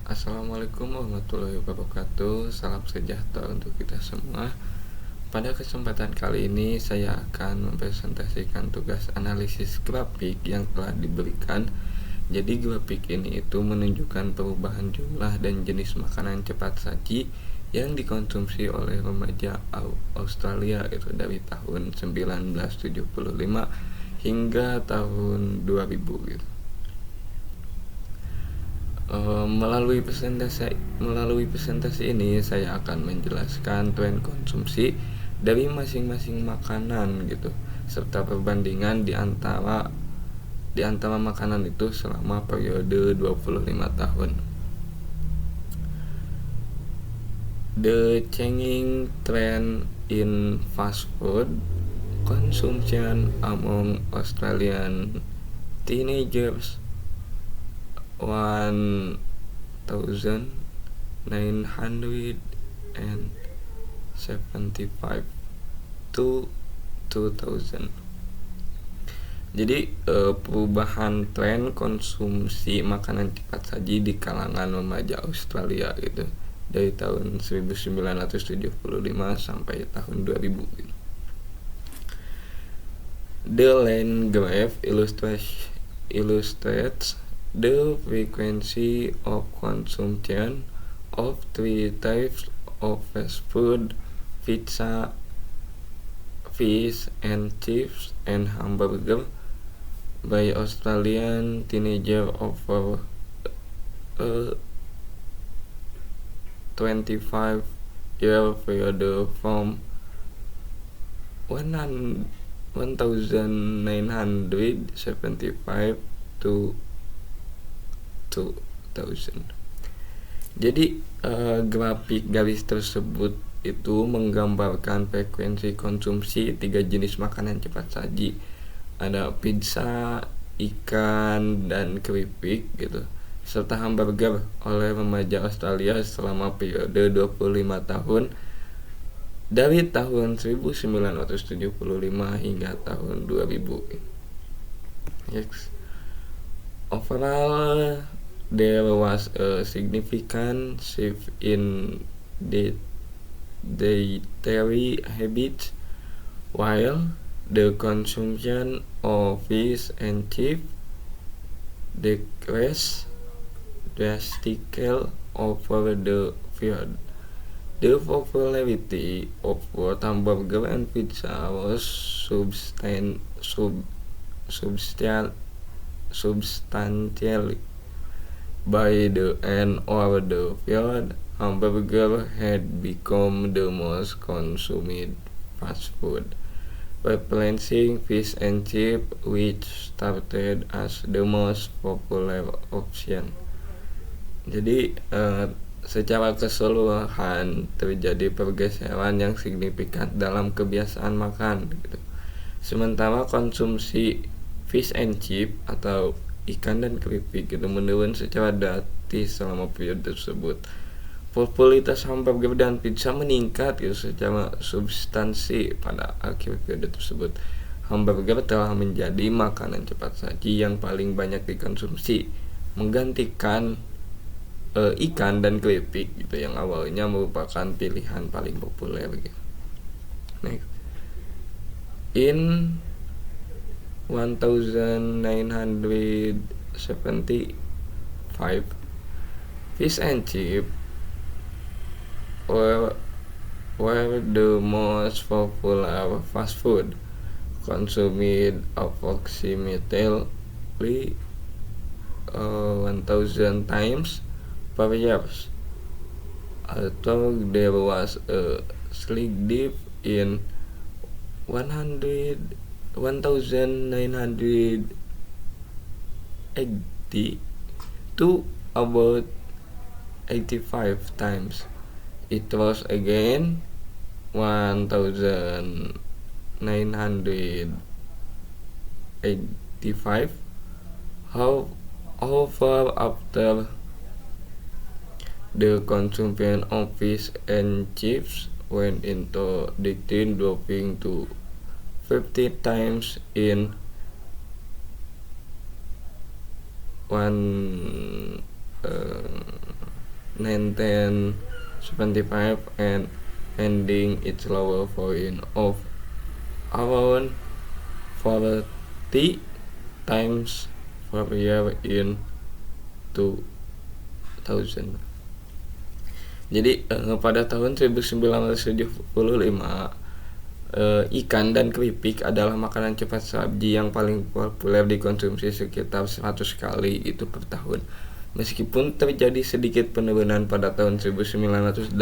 Assalamualaikum warahmatullahi wabarakatuh. Salam sejahtera untuk kita semua. Pada kesempatan kali ini saya akan mempresentasikan tugas analisis grafik yang telah diberikan. Jadi grafik ini itu menunjukkan perubahan jumlah dan jenis makanan cepat saji yang dikonsumsi oleh remaja Australia itu dari tahun 1975 hingga tahun 2000 gitu. Melalui presentasi ini saya akan menjelaskan tren konsumsi dari masing-masing makanan gitu, serta perbandingan di antara makanan itu selama periode 25 tahun. The changing trend in fast food consumption among Australian teenagers 1975 to 2000. Jadi perubahan tren konsumsi makanan cepat saji di kalangan remaja Australia gitu dari tahun 1975 sampai tahun 2000 gitu. The line graph illustrates the frequency of consumption of three types of fast food: pizza, fish and chips, and hamburger by Australian teenagers over a 25-year period from 1975 to 2000. Jadi grafik garis tersebut itu menggambarkan frekuensi konsumsi tiga jenis makanan cepat saji. Ada pizza, ikan, dan keripik gitu, serta hamburger oleh remaja Australia selama periode 25 tahun dari tahun 1975 hingga tahun 2000. Yes. Overall, there was a significant shift in the dietary habits, while the consumption of fish and chips decreased drastically over the period. The popularity of both hamburger and pizza was substantially. By the end of the period, hamburger had become the most consumed fast food, replacing fish and chips, which started as the most popular option. Jadi secara keseluruhan terjadi pergeseran yang signifikan dalam kebiasaan makan gitu. Sementara konsumsi fish and chip atau ikan dan keripik itu menurun secara drastis selama periode tersebut. Popularitas hamburger dan pizza meningkat gitu secara substansi pada akhir periode tersebut. Hamburger telah menjadi makanan cepat saji yang paling banyak dikonsumsi, menggantikan ikan dan keripik gitu yang awalnya merupakan pilihan paling populer gitu. Next. In 1975, fish and chips were the most popular fast food, consumed approximately 1,000 times per year. Although there was a slight dip in 1980 to about 85 times, it was again 1985. However, after the consumption of fish and chips went into decline, dropping to 50 times in 1 1975 and ending its lower point of around 40 times per year in 2000. Jadi pada tahun 1975 ikan dan keripik adalah makanan cepat saji yang paling populer dikonsumsi sekitar 100 kali itu per tahun. Meskipun terjadi sedikit penurunan pada tahun 1980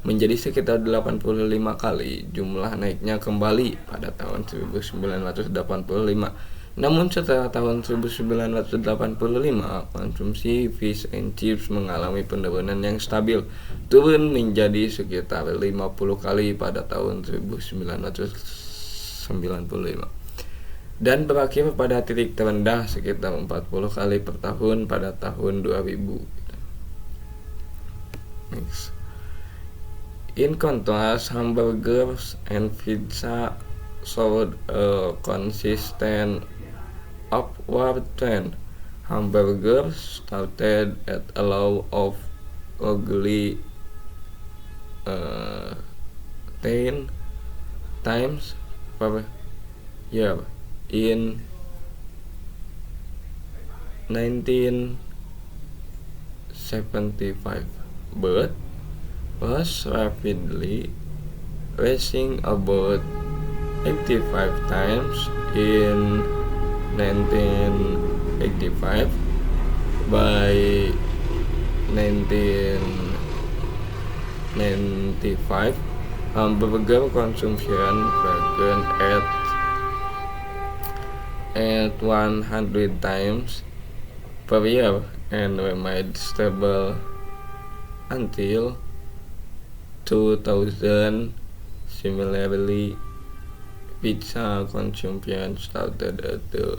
menjadi sekitar 85 kali, jumlah naiknya kembali pada tahun 1985. Namun setelah tahun 1985, konsumsi fish and chips mengalami penurunan yang stabil, turun menjadi sekitar 50 kali pada tahun 1995 dan berakhir pada titik terendah sekitar 40 kali per tahun pada tahun 2000. Next. In contrast, hamburgers and pizza showed a consistent upward trend. Hamburgers started at a low of roughly 10 times per year in 1975, but was rapidly rising about 85 times in 1985. By 1995, hamburger consumption began at 100 times per year and remained stable until 2000. Similarly, pizza consumption started at the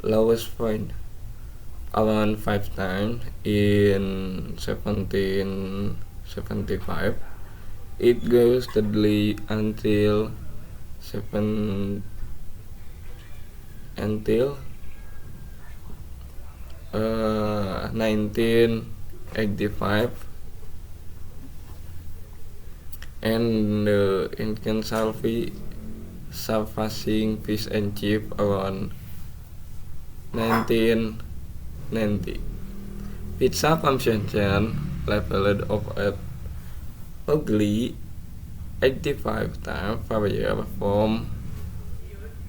lowest point, around 5 times in 1775. It grew steadily until 1985, and in surpassing fish and chip around 1990. Pizza consumption leveled off at roughly 85 times per year from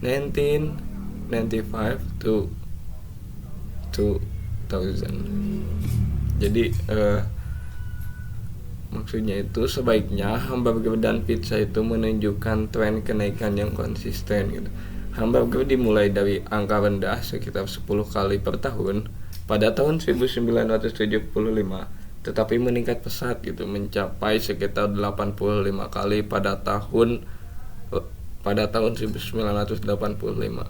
1995 to 2000. Jadi maksudnya itu sebaiknya hamburger dan pizza itu menunjukkan tren kenaikan yang konsisten gitu. Hamburger dimulai dari angka rendah sekitar 10 kali per tahun pada tahun 1975, tetapi meningkat pesat gitu, mencapai sekitar 85 kali pada tahun 1985.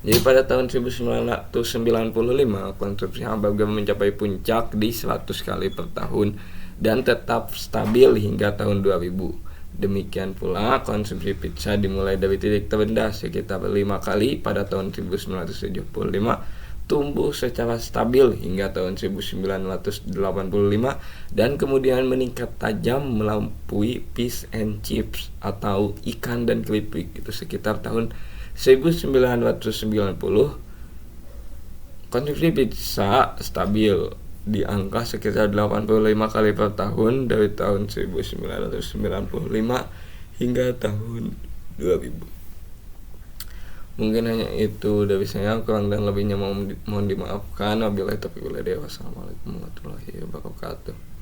Jadi pada tahun 1995 konsumsi hamburger mencapai puncak di 100 kali per tahun dan tetap stabil hingga tahun 2000. Demikian pula konsumsi pizza dimulai dari titik terendah sekitar 5 kali pada tahun 1975, tumbuh secara stabil hingga tahun 1985 dan kemudian meningkat tajam melampaui fish and chips atau ikan dan keripik itu sekitar tahun 1990. Konsumsi pizza stabil di angka sekitar 85 kali per tahun dari tahun 1995 hingga tahun 2000. Mungkin hanya itu dari saya, kurang dan lebihnya mohon dimaafkan. Wabillahi taufiq wal hidayah. Wassalamualaikum warahmatullahi wabarakatuh.